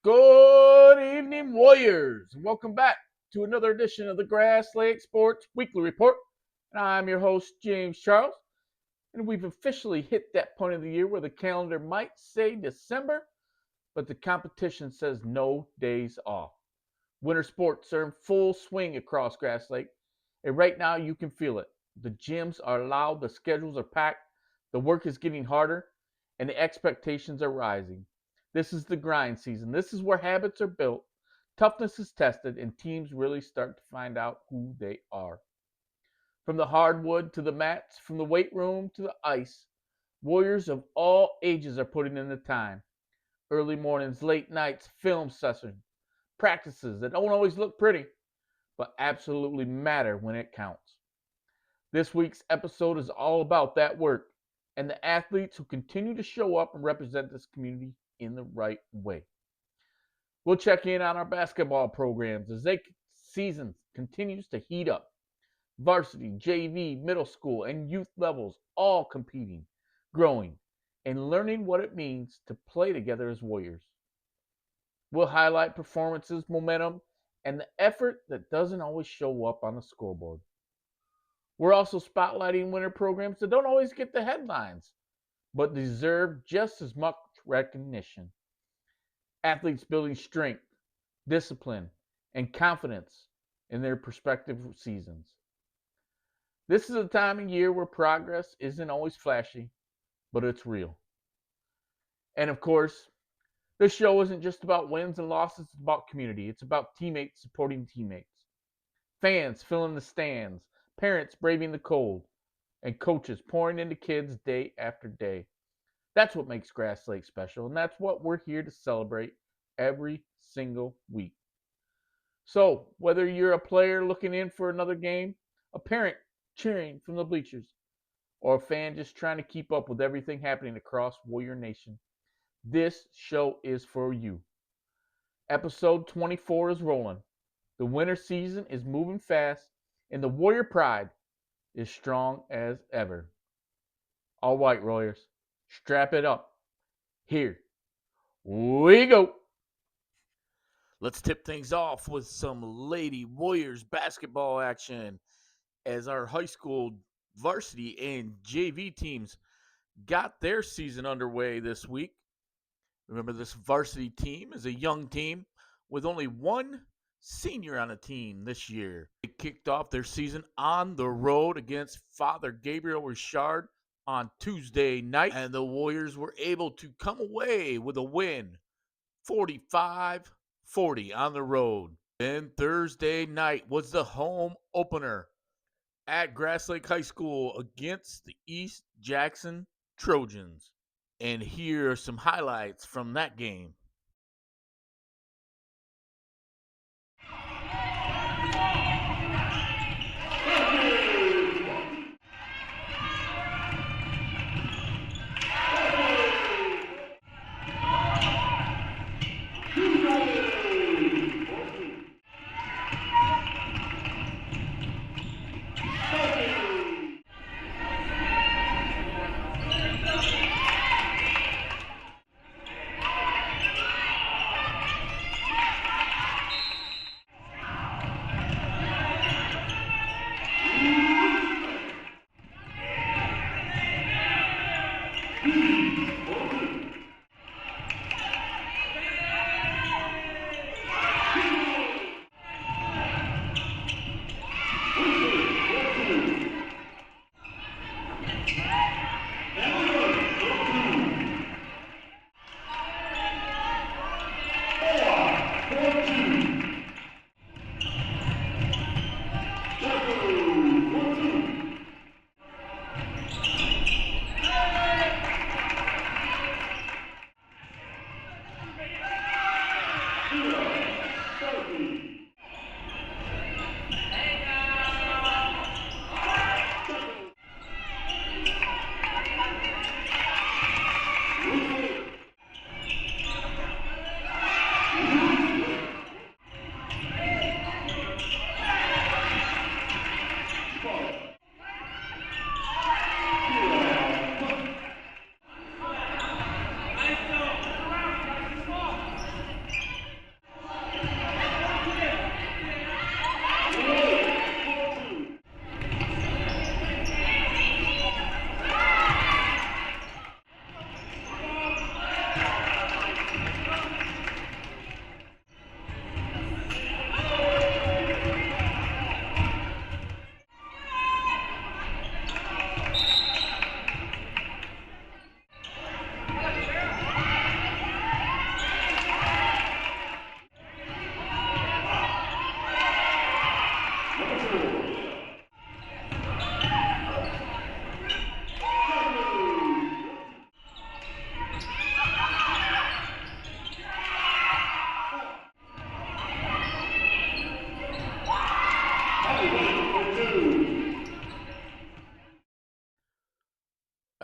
Good evening, Warriors. Welcome back to another edition of the Grass Lake Sports Weekly Report. And I'm your host, James Charles. And we've officially hit that point of the year where the calendar might say December, but the competition says no days off. Winter sports are in full swing across Grass Lake, and right now you can feel it. The gyms are loud, the schedules are packed, the work is getting harder, and the expectations are rising. This is the grind season. This is where habits are built, toughness is tested, and teams really start to find out who they are. From the hardwood to the mats, from the weight room to the ice, warriors of all ages are putting in the time. Early mornings, late nights, film sessions, practices that don't always look pretty, but absolutely matter when it counts. This week's episode is all about that work and the athletes who continue to show up and represent this community in the right way. We'll check in on our basketball programs as their season continues to heat up. Varsity, JV, middle school, and youth levels all competing, growing, and learning what it means to play together as warriors. We'll highlight performances, momentum, and the effort that doesn't always show up on the scoreboard. We're also spotlighting winter programs that don't always get the headlines, but deserve just as much recognition. Athletes building strength, discipline, and confidence in their prospective seasons. This is a time of year where progress isn't always flashy, but it's real. And of course, this show isn't just about wins and losses, it's about community. It's about teammates supporting teammates, fans filling the stands, parents braving the cold, and coaches pouring into kids day after day. That's what makes Grass Lake special, and that's what we're here to celebrate every single week. So, whether you're a player looking in for another game, a parent cheering from the bleachers, or a fan just trying to keep up with everything happening across Warrior Nation, this show is for you. Episode 24 is rolling. The winter season is moving fast, and the Warrior pride is strong as ever. All right, Warriors, strap it up. Here we go. Let's tip things off with some Lady Warriors basketball action as our high school varsity and JV teams got their season underway this week. Remember, this varsity team is a young team with only one senior on the team this year. They kicked off their season on the road against Father Gabriel Richard on Tuesday night, and the Warriors were able to come away with a win, 45-40 on the road. Then Thursday night was the home opener at Grass Lake High School against the East Jackson Trojans. And here are some highlights from that game.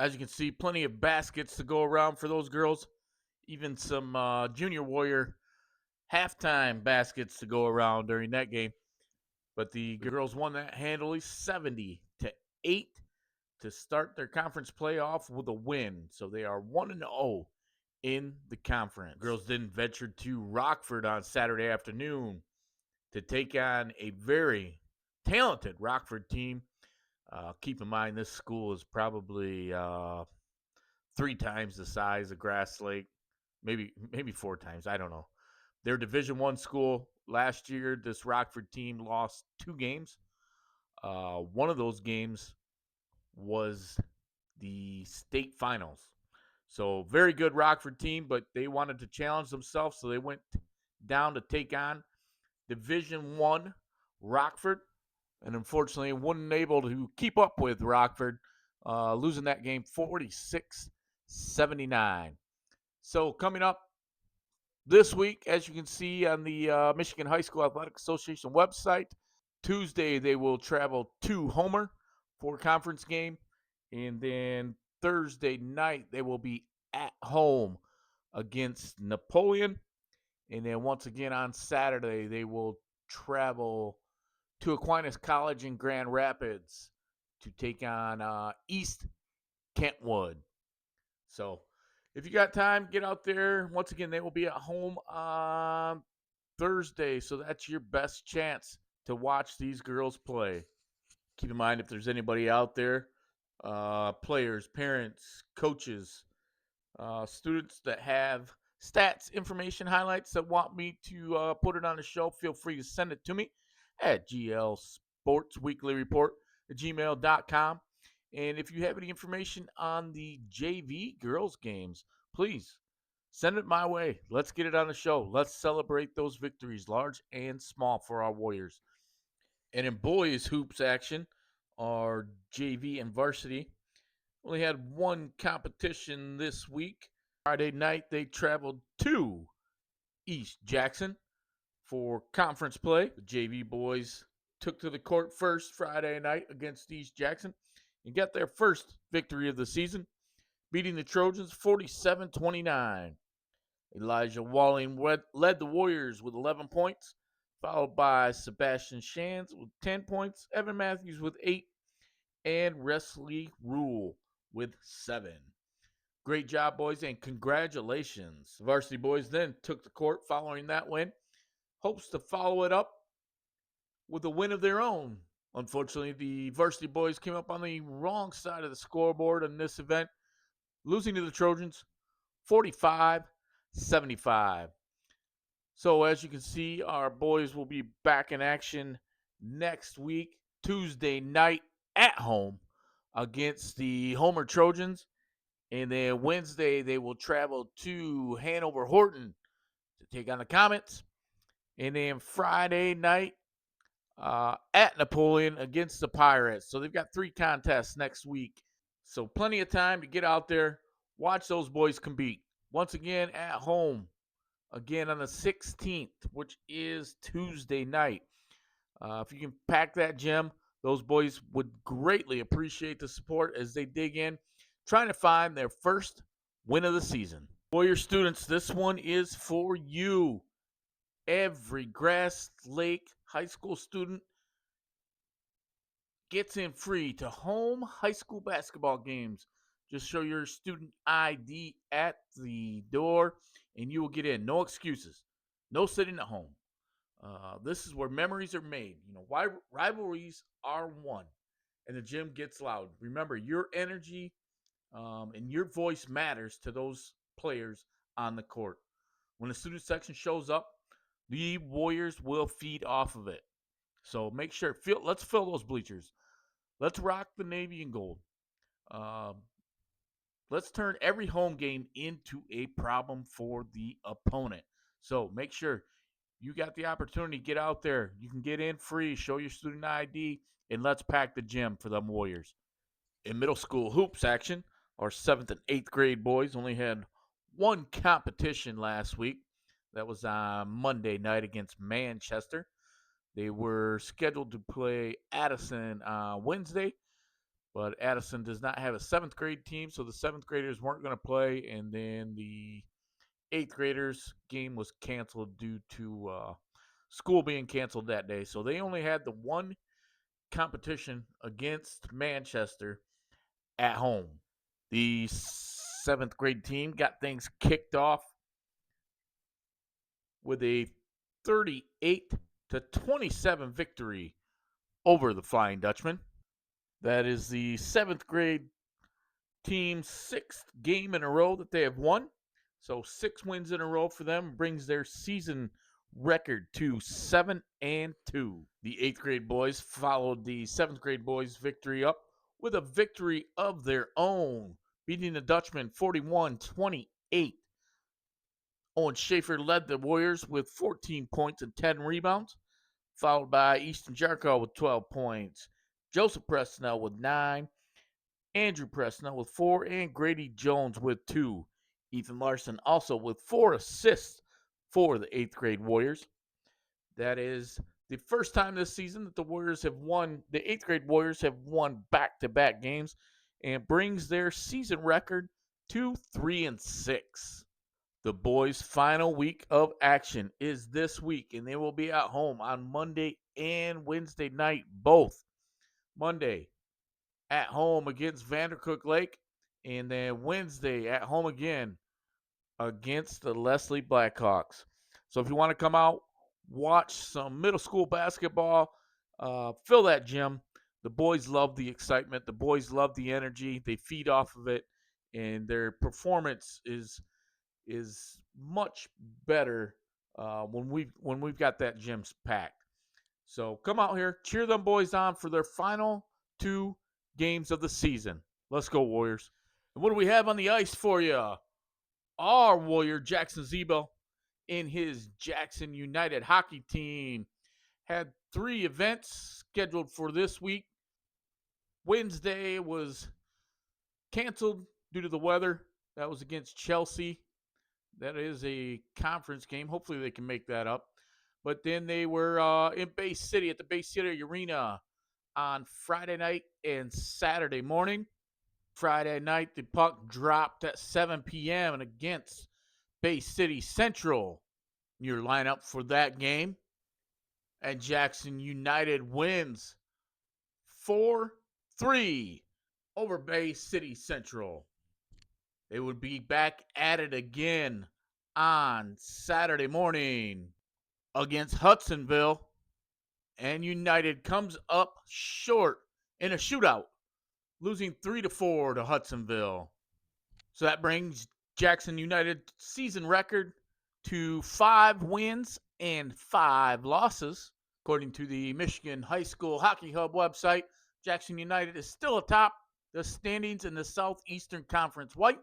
As you can see, plenty of baskets to go around for those girls. Even some Junior Warrior halftime baskets to go around during that game. But the girls won that handily, 70-8, to start their conference playoff with a win. So they are 1-0 in the conference. Girls then ventured to Rockford on Saturday afternoon to take on a very talented Rockford team. Keep in mind, this school is probably 3 times the size of Grass Lake, maybe 4 times. I don't know. They're Division I school. Last year, this Rockford team lost 2 games. One of those games was the state finals. So very good Rockford team, but they wanted to challenge themselves, so they went down to take on Division I Rockford, and unfortunately wasn't able to keep up with Rockford, losing that game 46-79. So coming up this week, as you can see on the Michigan High School Athletic Association website, Tuesday they will travel to Homer for a conference game, and then Thursday night they will be at home against Napoleon, and then once again on Saturday they will travel to Aquinas College in Grand Rapids to take on East Kentwood. So if you got time, get out there. Once again, they will be at home on Thursday, so that's your best chance to watch these girls play. Keep in mind, if there's anybody out there, players, parents, coaches, students that have stats, information, highlights that want me to put it on the show, feel free to send it to me at glsportsweeklyreport at gmail.com. And if you have any information on the JV girls games, please send it my way. Let's get it on the show. Let's celebrate those victories, large and small, for our Warriors. And in boys hoops action, our JV and varsity only had one competition this week. Friday night, they traveled to East Jackson for conference play. The JV boys took to the court first Friday night against East Jackson and got their first victory of the season, beating the Trojans 47-29. Elijah Walling led the Warriors with 11 points, followed by Sebastian Shands with 10 points, Evan Matthews with 8, and Wesley Rule with 7. Great job, boys, and congratulations. The varsity boys then took the court following that win. Hopes to follow it up with a win of their own. Unfortunately, the varsity boys came up on the wrong side of the scoreboard in this event, losing to the Trojans 45-75. So as you can see, our boys will be back in action next week, Tuesday night at home against the Homer Trojans. And then Wednesday, they will travel to Hanover Horton to take on the Comets. And then Friday night at Napoleon against the Pirates. So they've got 3 contests next week. So plenty of time to get out there, watch those boys compete. Once again, at home, again on the 16th, which is Tuesday night. If you can pack that gym, those boys would greatly appreciate the support as they dig in, trying to find their first win of the season. Warrior students, this one is for you. Every Grass Lake high school student gets in free to home high school basketball games. Just show your student ID at the door, and you will get in. No excuses. No sitting at home. This is where memories are made. You know, why rivalries are won, and the gym gets loud. Remember, your energy and your voice matters to those players on the court. When the student section shows up, the Warriors will feed off of it. So make sure, let's fill those bleachers. Let's rock the navy and gold. Let's turn every home game into a problem for the opponent. So make sure you got the opportunity. Get out there. You can get in free. Show your student ID, and let's pack the gym for them Warriors. In middle school hoops action, our 7th and 8th grade boys only had one competition last week. That was on Monday night against Manchester. They were scheduled to play Addison on Wednesday, But Addison does not have a 7th grade team, so the 7th graders weren't going to play. And then the 8th graders game was canceled due to school being canceled that day. So they only had the one competition against Manchester at home. The 7th grade team got things kicked off with a 38-27 victory over the Flying Dutchman. That is the 7th grade team's 6th game in a row that they have won. So 6 wins in a row for them brings their season record to 7-2. The 8th grade boys followed the 7th grade boys' victory up with a victory of their own, beating the Dutchman 41-28. Owen Schaefer led the Warriors with 14 points and 10 rebounds, followed by Easton Jarko with 12 points, Joseph Presnell with 9, Andrew Presnell with 4, and Grady Jones with 2. Ethan Larson also with 4 assists for the 8th grade Warriors. That is the first time this season that the 8th grade Warriors have won back-to-back games and brings their season record to 3-6. The boys' final week of action is this week, and they will be at home on Monday and Wednesday night, both. Monday at home against Vandercook Lake, and then Wednesday at home again against the Leslie Blackhawks. So if you want to come out, watch some middle school basketball, fill that gym. The boys love the excitement. The boys love the energy. They feed off of it, and their performance is much better when we've got that gym packed. So come out here, cheer them boys on for their final 2 games of the season. Let's go, Warriors. And what do we have on the ice for you? Our Warrior, Jackson Zebo, in his Jackson United hockey team, had 3 events scheduled for this week. Wednesday was canceled due to the weather. That was against Chelsea. That is a conference game. Hopefully they can make that up. But then they were in Bay City at the Bay City Arena on Friday night and Saturday morning. Friday night, the puck dropped at 7 p.m. and against Bay City Central. Your lineup for that game. And Jackson United wins 4-3 over Bay City Central. They would be back at it again on Saturday morning against Hudsonville. And United comes up short in a shootout, losing 3-4 to Hudsonville. So that brings Jackson United's season record to 5 wins and 5 losses. According to the Michigan High School Hockey Hub website, Jackson United is still atop the standings in the Southeastern Conference White.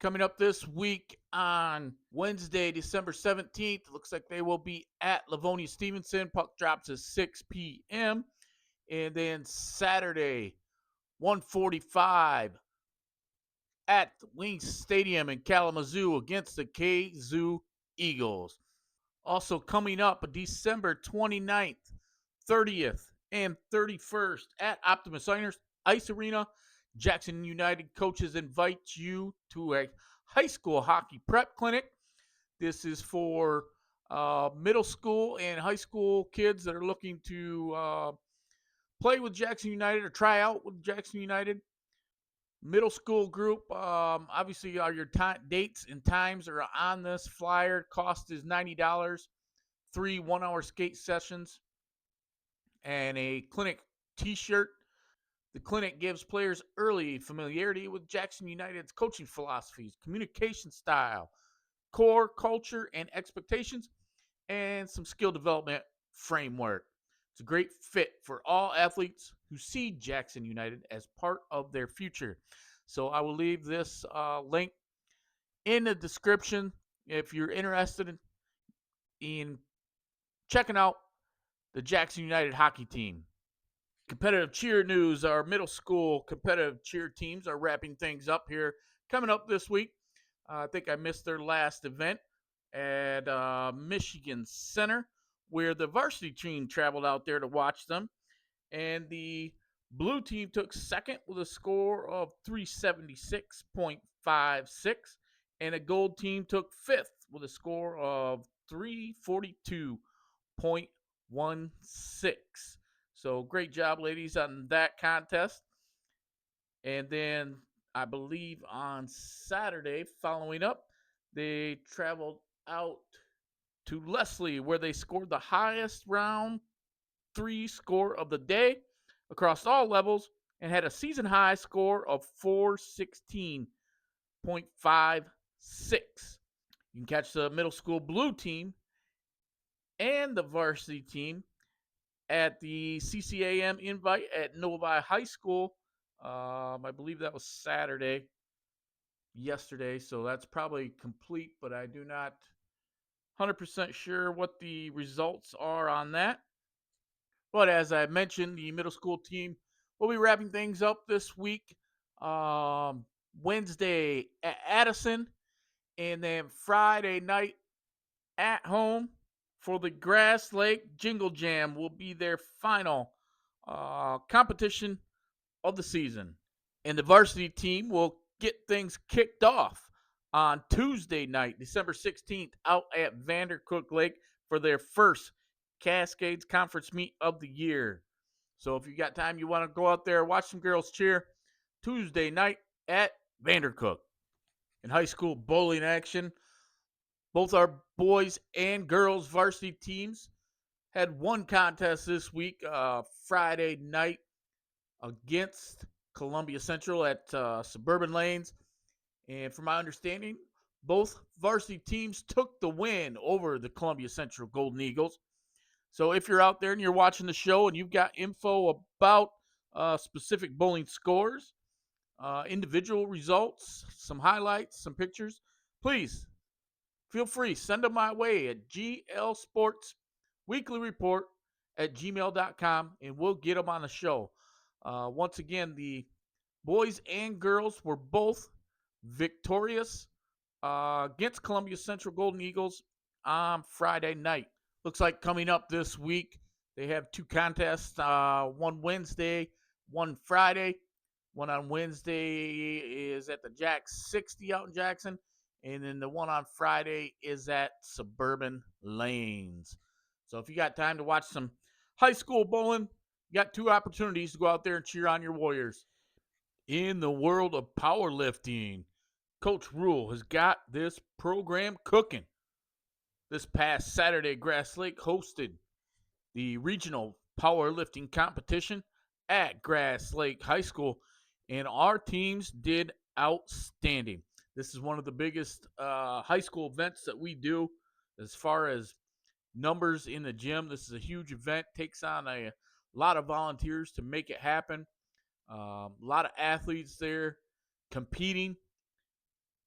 Coming up this week on Wednesday, December 17th, looks like they will be at Livonia Stevenson. Puck drops at 6 p.m. And then Saturday, 1:45 at Wings Stadium in Kalamazoo against the Kazoo Eagles. Also coming up December 29th, 30th, and 31st at Optimus Ice Arena, Jackson United coaches invite you to a high school hockey prep clinic. This is for middle school and high school kids that are looking to play with Jackson United or try out with Jackson United. Middle school group, obviously, all your dates and times are on this flyer. Cost is $90. 3 one-hour skate sessions and a clinic t-shirt. The clinic gives players early familiarity with Jackson United's coaching philosophies, communication style, core culture and expectations, and some skill development framework. It's a great fit for all athletes who see Jackson United as part of their future. So I will leave this link in the description if you're interested in checking out the Jackson United hockey team. Competitive cheer news. Our middle school competitive cheer teams are wrapping things up here coming up this week. I think I missed their last event at Michigan Center, where the varsity team traveled out there to watch them. And the Blue team took second with a score of 376.56, and a gold team took fifth with a score of 342.16. So great job, ladies, on that contest. And then I believe on Saturday, following up, they traveled out to Leslie, where they scored the highest round three score of the day across all levels and had a season high score of 416.56. You can catch the middle school blue team and the varsity team at the CCAM invite at Novi High School. I believe that was yesterday, so that's probably complete, but I do not 100% sure what the results are on that. But as I mentioned, the middle school team will be wrapping things up this week. Wednesday at Addison, and then Friday night at home for the Grass Lake Jingle Jam will be their final competition of the season. And the varsity team will get things kicked off on Tuesday night, December 16th, out at Vandercook Lake for their first Cascades Conference meet of the year. So if you got time, you want to go out there, watch some girls cheer Tuesday night at Vandercook. In high school bowling action, both our boys and girls varsity teams had one contest this week, Friday night against Columbia Central at Suburban Lanes. And from my understanding, both varsity teams took the win over the Columbia Central Golden Eagles. So if you're out there and you're watching the show and you've got info about specific bowling scores, individual results, some highlights, some pictures, please feel free. Send them my way at glsportsweeklyreport at gmail.com, and we'll get them on the show. Once again, the boys and girls were both victorious against Columbia Central Golden Eagles on Friday night. Looks like coming up this week, they have two contests, one Wednesday, one Friday. One on Wednesday is at the Jack 60 out in Jackson, and then the one on Friday is at Suburban Lanes. So if you got time to watch some high school bowling, you got two opportunities to go out there and cheer on your Warriors. In the world of powerlifting, Coach Rule has got this program cooking. This past Saturday, Grass Lake hosted the regional powerlifting competition at Grass Lake High School, and our teams did outstanding. This is one of the biggest high school events that we do as far as numbers in the gym. This is a huge event, takes on a lot of volunteers to make it happen. A lot of athletes there competing,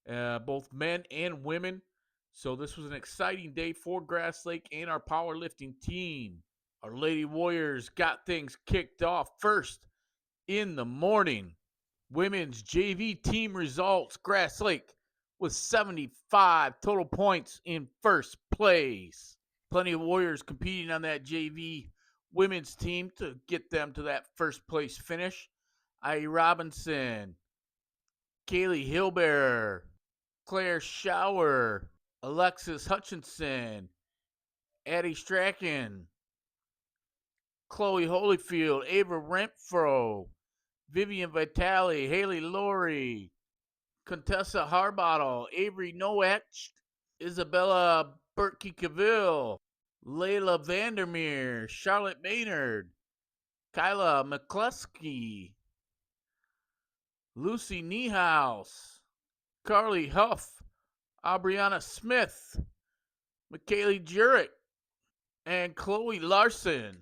both men and women. So this was an exciting day for Grass Lake and our powerlifting team. Our Lady Warriors got things kicked off first in the morning. Women's JV team results, Grass Lake with 75 total points in first place. Plenty of Warriors competing on that JV women's team to get them to that first place finish. I.E. Robinson, Kaylee Hilberer, Claire Shower, Alexis Hutchinson, Addie Strachan, Chloe Holyfield, Ava Renfro, Vivian Vitale, Haley Laurie, Contessa Harbottle, Avery Noetch, Isabella Berkey Cavill, Layla Vandermeer, Charlotte Maynard, Kyla McCluskey, Lucy Niehaus, Carly Huff, Aubriana Smith, McKaylee Jurek, and Chloe Larson.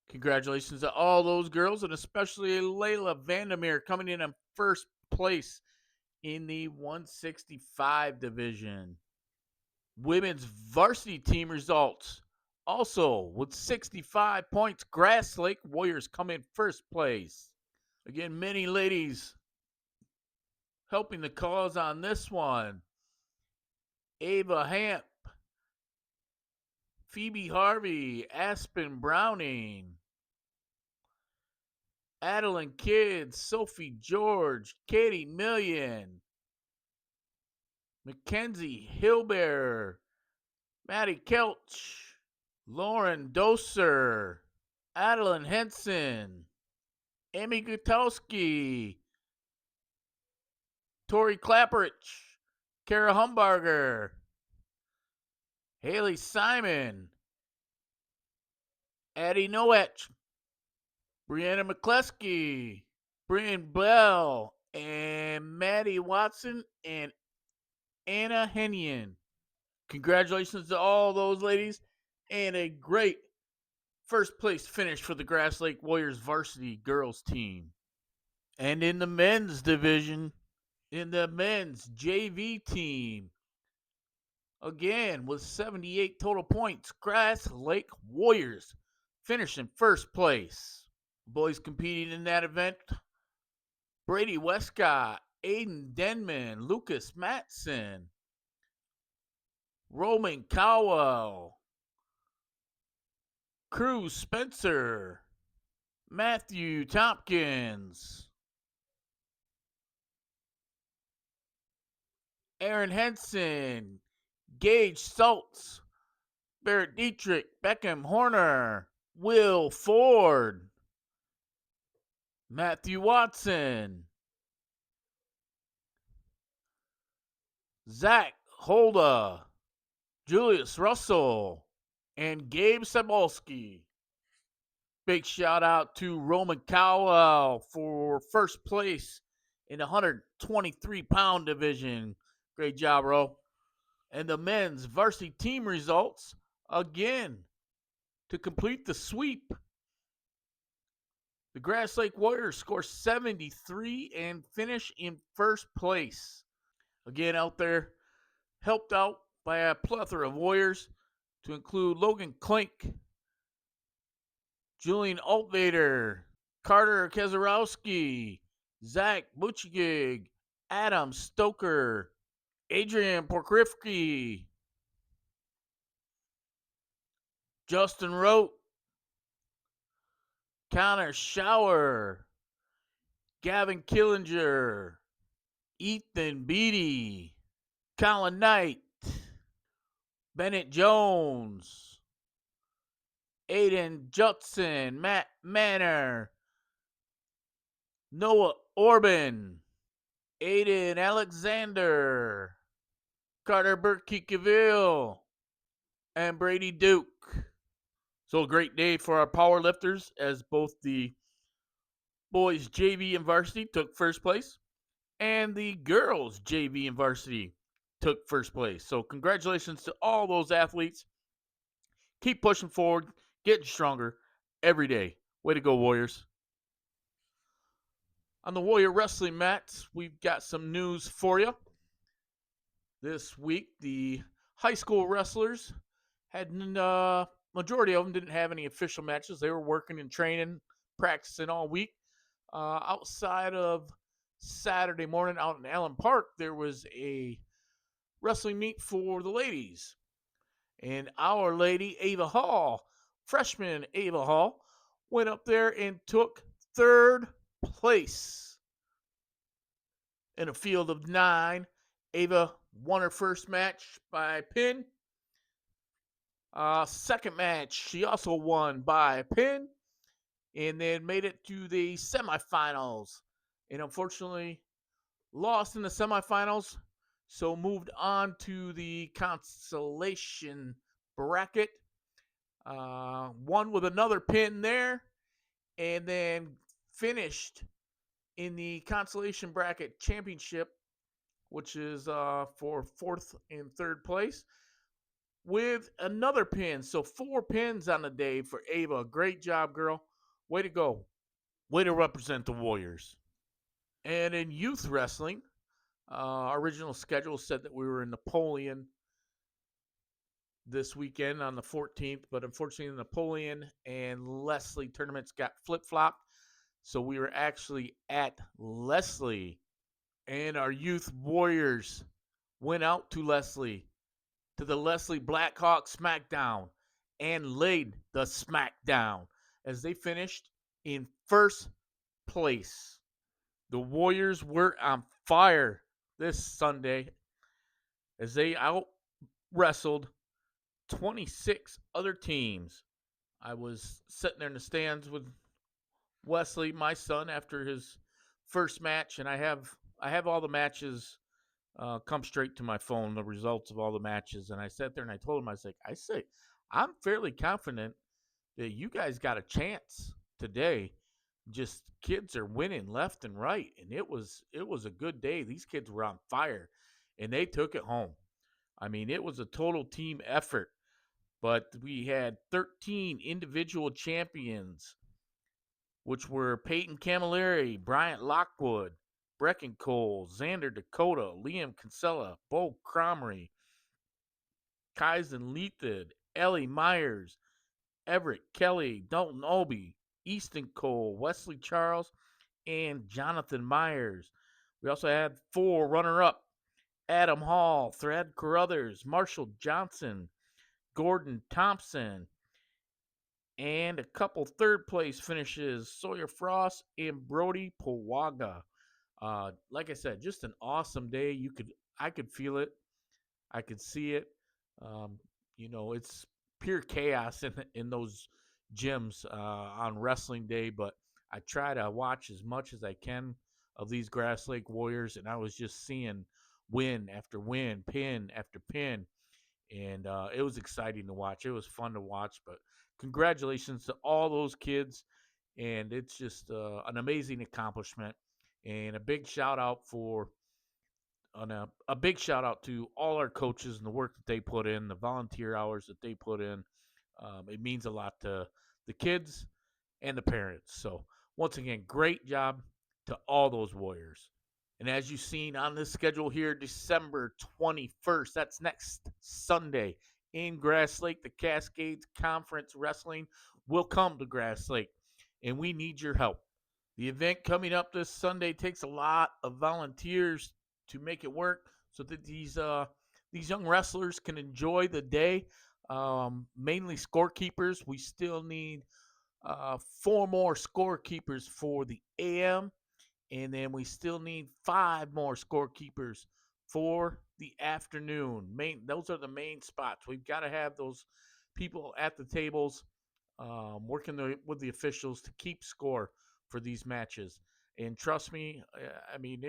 Congratulations to all those girls, and especially Layla Vandermeer coming in first place in the 165 division. Women's varsity team results. Also, with 65 points, Grass Lake Warriors come in first place. Again, many ladies helping the cause on this one. Ava Hamp, Phoebe Harvey, Aspen Browning, Adeline Kidd, Sophie George, Katie Million, Mackenzie Hilbear, Maddie Kelch, Lauren Doser, Adeline Henson, Amy Gutowski, Tori Clapperich, Kara Humbarger, Haley Simon, Addie Noetch, Brianna McCleskey, Brian Bell, and Maddie Watson, and Anna Hennian. Congratulations to all those ladies, and a great first place finish for the Grass Lake Warriors varsity girls team. And in the men's division, in the men's JV team, again with 78 total points, Grass Lake Warriors finished in first place. Boys competing in that event: Brady Westcott, Aiden Denman, Lucas Matson, Roman Cowell, Cruz Spencer, Matthew Tompkins, Aaron Henson, Gage Stoltz, Barrett Dietrich, Beckham Horner, Will Ford, Matthew Watson, Zach Holda, Julius Russell, and Gabe Sabolski. Big shout out to Roman Cowell for first place in the 123-pound division. Great job, Ro. And the men's varsity team results again to complete the sweep. The Grass Lake Warriors score 73 and finish in first place. Again, out there, helped out by a plethora of Warriors to include Logan Klink, Julian Altvader, Carter Kezarowski, Zach Butchigig, Adam Stoker, Adrian Porkrifke, Justin Rote, Connor Shower, Gavin Killinger, Ethan Beatty, Colin Knight, Bennett Jones, Aiden Judson, Matt Manor, Noah Orban, Aiden Alexander, Carter Burke-Cavill, and Brady Duke. So a great day for our power lifters, as both the boys JV and varsity took first place, and the girls JV and varsity took first place. So congratulations to all those athletes. Keep pushing forward, getting stronger every day. Way to go, Warriors. On the Warrior Wrestling mats, we've got some news for you. This week, the high school wrestlers had majority of them didn't have any official matches. They were working and training, practicing all week. Outside of Saturday morning out in Allen Park, there was a wrestling meet for the ladies. And our lady, Ava Hall, freshman Ava Hall, went up there and took third place. In a field of 9, Ava won her first match by pin. Second match, she also won by pin, and then made it to the semifinals. And unfortunately, lost in the semifinals, so moved on to the consolation bracket. Won with another pin there, and then finished in the consolation bracket championship, which is for fourth and third place, with another pin. So 4 pins on the day for Ava. Great job, girl. Way to go. Way to represent the Warriors. And in youth wrestling, our original schedule said that we were in Napoleon this weekend on the 14th, but unfortunately the Napoleon and Leslie tournaments got flip-flopped. So we were actually at Leslie, and our youth Warriors went out to Leslie, to the Leslie Blackhawk SmackDown, and laid the SmackDown as they finished in first place. The Warriors were on fire this Sunday as they out wrestled 26 other teams. I was sitting there in the stands with Wesley, my son, after his first match, and I have all the matches come straight to my phone, the results of all the matches, and I sat there and I told him, I'm fairly confident that you guys got a chance today. Just kids are winning left and right, and it was a good day. These kids were on fire, and they took it home. I mean, it was a total team effort, but we had 13 individual champions, which were Peyton Camilleri, Bryant Lockwood, Brecken Cole, Xander Dakota, Liam Kinsella, Bo Cromery, Kaizen Leathid, Ellie Myers, Everett Kelly, Dalton Obi, Easton Cole, Wesley Charles, and Jonathan Myers. We also had 4 runner-up: Adam Hall, Thad Carruthers, Marshall Johnson, Gordon Thompson, and a couple third place finishes: Sawyer Frost and Brody Pawaga. Like I said, just an awesome day. I could feel it. I could see it. Um, it's pure chaos in those gyms on wrestling day, but I try to watch as much as I can of these Grass Lake Warriors, and I was just seeing win after win, pin after pin, and it was exciting to watch. It was fun to watch, but congratulations to all those kids, and it's just an amazing accomplishment, and a big shout out to all our coaches and the work that they put in, the volunteer hours that they put in. It means a lot to the kids and the parents. So once again, great job to all those Warriors. And as you've seen on this schedule here, December 21st, that's next Sunday in Grass Lake, the Cascades Conference Wrestling will come to Grass Lake, and we need your help. The event coming up this Sunday takes a lot of volunteers to make it work so that these young wrestlers can enjoy the day. Mainly scorekeepers. We still need 4 more scorekeepers for the AM, and then we still need 5 more scorekeepers for the afternoon. Those are the main spots. We've got to have those people at the tables working with the officials to keep score for these matches. And trust me, I mean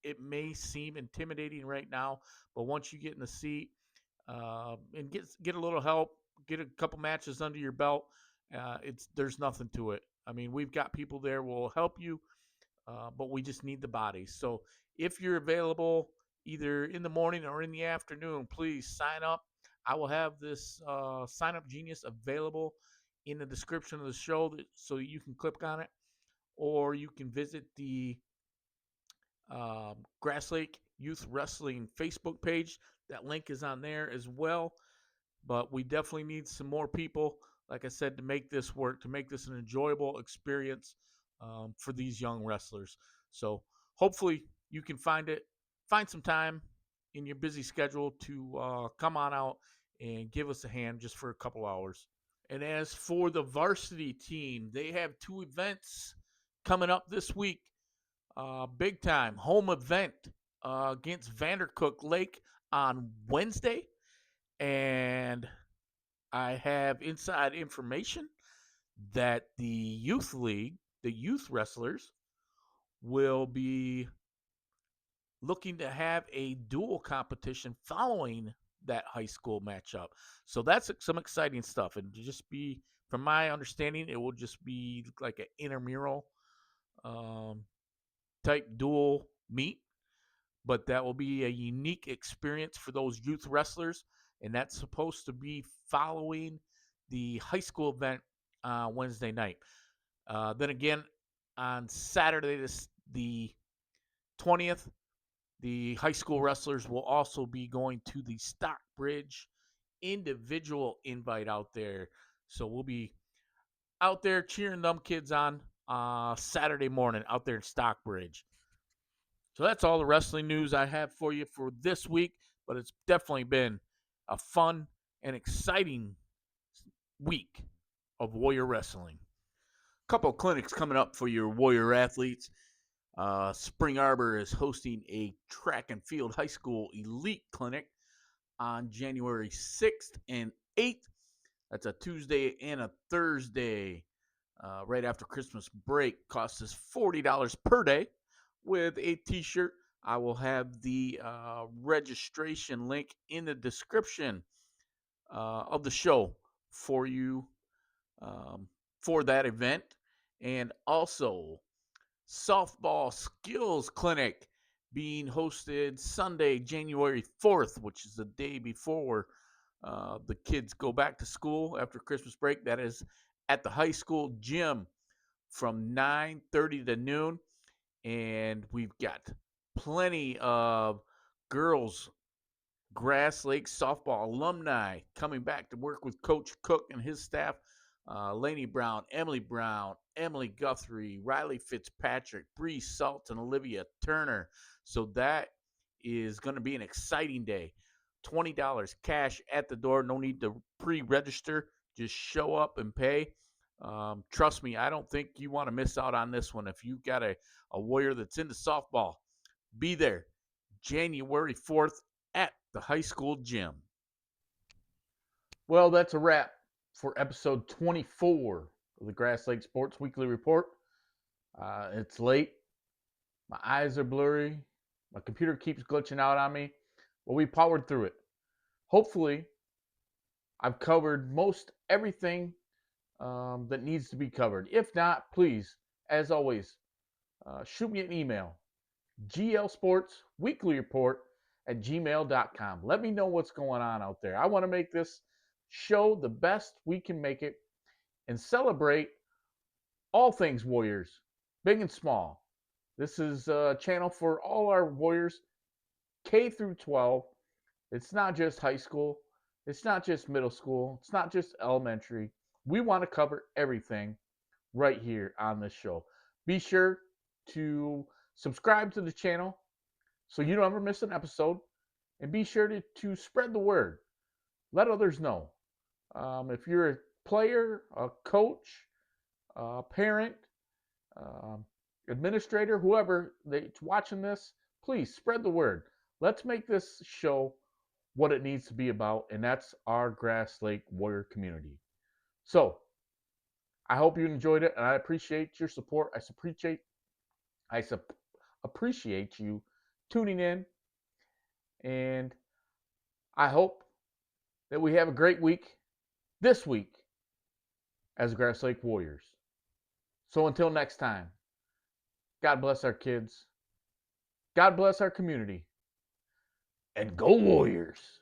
it may seem intimidating right now, but once you get in the seat and get a little help, get a couple matches under your belt, there's nothing to it. I mean, we've got people there who will help you, but we just need the bodies. So if you're available either in the morning or in the afternoon, please sign up. I will have this sign up genius available in the description of the show so you can click on it, or you can visit the Grass Lake Youth Wrestling Facebook page. That link is on there as well. But we definitely need some more people, like I said, to make this work, to make this an enjoyable experience for these young wrestlers. So hopefully you can find some time in your busy schedule to come on out and give us a hand just for a couple hours. And as for the varsity team, they have 2 events coming up this week. Big time home event against Vandercook Lake on Wednesday. And I have inside information that the youth league, the youth wrestlers, will be looking to have a dual competition following that high school matchup. So that's some exciting stuff. And to just be, from my understanding, it will just be like an intramural um, type dual meet, but that will be a unique experience for those youth wrestlers. And that's supposed to be following the high school event Wednesday night. Then again, on Saturday, the 20th, the high school wrestlers will also be going to the Stockbridge individual invite out there. So we'll be out there cheering them kids on Saturday morning out there in Stockbridge. So that's all the wrestling news I have for you for this week, but it's definitely been a fun and exciting week of Warrior Wrestling. Couple of clinics coming up for your Warrior athletes. Spring Arbor is hosting a track and field high school elite clinic on January 6th and 8th. That's a Tuesday and a Thursday, right after Christmas break. Costs us $40 per day with a t-shirt. I will have the registration link in the description of the show for you for that event. And also, softball skills clinic being hosted Sunday, January 4th, which is the day before the kids go back to school after Christmas break. That is at the high school gym from 9:30 to noon. And we've got plenty of girls Grass Lake softball alumni coming back to work with Coach Cook and his staff. Lainey Brown, Emily Guthrie, Riley Fitzpatrick, Bree Salt, and Olivia Turner. So that is going to be an exciting day. $20 cash at the door. No need to pre-register. Just show up and pay. Trust me, I don't think you want to miss out on this one. If you've got a warrior that's into softball, be there January 4th at the high school gym. Well, that's a wrap for episode 24 of the Grass Lake Sports Weekly Report. It's late. My eyes are blurry. My computer keeps glitching out on me. But we powered through it. Hopefully, I've covered most everything that needs to be covered. If not, please, as always, shoot me an email. glsportsweeklyreport@gmail.com. Let me know what's going on out there. I want to make this show the best we can make it and celebrate all things Warriors, big and small. This is a channel for all our Warriors, K through 12. It's not just high school. It's not just middle school. It's not just elementary. We want to cover everything right here on this show. Be sure to subscribe to the channel so you don't ever miss an episode. And be sure to spread the word. Let others know. If you're a player, a coach, a parent, administrator, whoever that's watching this, please spread the word. Let's make this show what it needs to be about, and that's our Grass Lake Warrior community. So, I hope you enjoyed it, and I appreciate your support. I appreciate you tuning in, and I hope that we have a great week this week as Grass Lake Warriors. So until next time, God bless our kids, God bless our community, and go Warriors!